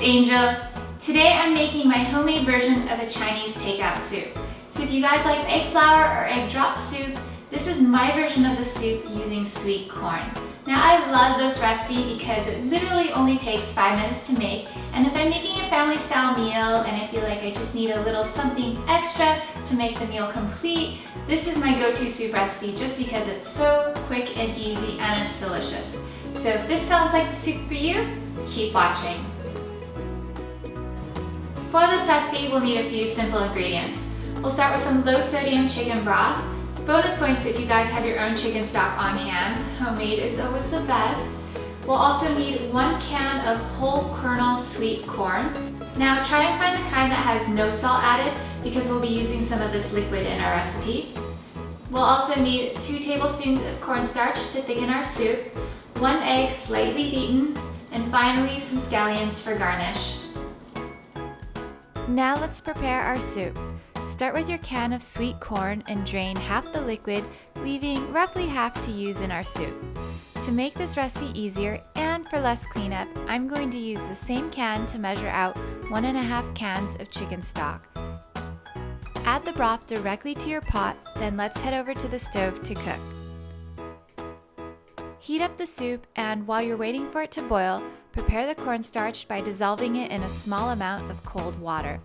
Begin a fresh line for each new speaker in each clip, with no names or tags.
Angel. Today I'm making my homemade version of a Chinese takeout soup. So if you guys like egg flour or egg drop soup, this is my version of the soup using sweet corn. Now I love this recipe because it literally only takes 5 minutes to make, and if I'm making a family style meal and I feel like I just need a little something extra to make the meal complete, this is my go-to soup recipe just because it's so quick and easy and it's delicious. So if this sounds like the soup for you, keep watching. For this recipe, we'll need a few simple ingredients. We'll start with some low sodium chicken broth. Bonus points if you guys have your own chicken stock on hand. Homemade is always the best. We'll also need 1 can of whole kernel sweet corn. Now try and find the kind that has no salt added because we'll be using some of this liquid in our recipe. We'll also need 2 tablespoons of cornstarch to thicken our soup, 1 egg slightly beaten, and finally some scallions for garnish.
Now let's prepare our soup. Start with your can of sweet corn and drain half the liquid, leaving roughly half to use in our soup. To make this recipe easier and for less cleanup, I'm going to use the same can to measure out 1.5 cans of chicken stock. Add the broth directly to your pot, then let's head over to the stove to cook. Heat up the soup, and while you're waiting for it to boil, prepare the cornstarch by dissolving it in a small amount of cold water.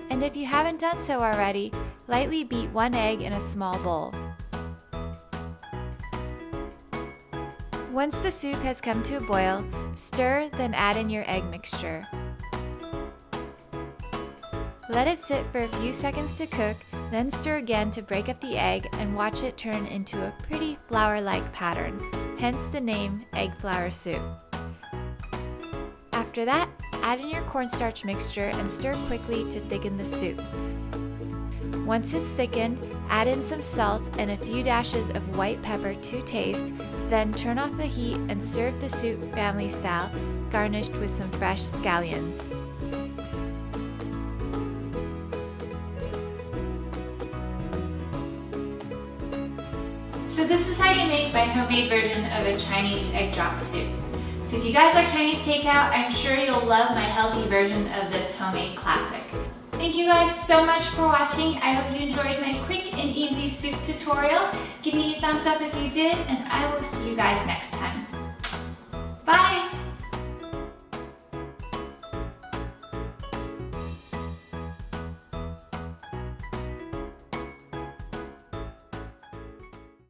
And if you haven't done so already, lightly beat 1 egg in a small bowl. Once the soup has come to a boil, stir, then add in your egg mixture. Let it sit for a few seconds to cook, then stir again to break up the egg and watch it turn into a pretty flour-like pattern, hence the name egg flour soup. After that, add in your cornstarch mixture and stir quickly to thicken the soup. Once it's thickened, add in some salt and a few dashes of white pepper to taste, then turn off the heat and serve the soup family style, garnished with some fresh scallions.
So this is how you make my homemade version of a Chinese egg drop soup. So if you guys like Chinese takeout, I'm sure you'll love my healthy version of this homemade classic. Thank you guys so much for watching. I hope you enjoyed my quick and easy soup tutorial. Give me a thumbs up if you did, and I will see you guys next time. Bye!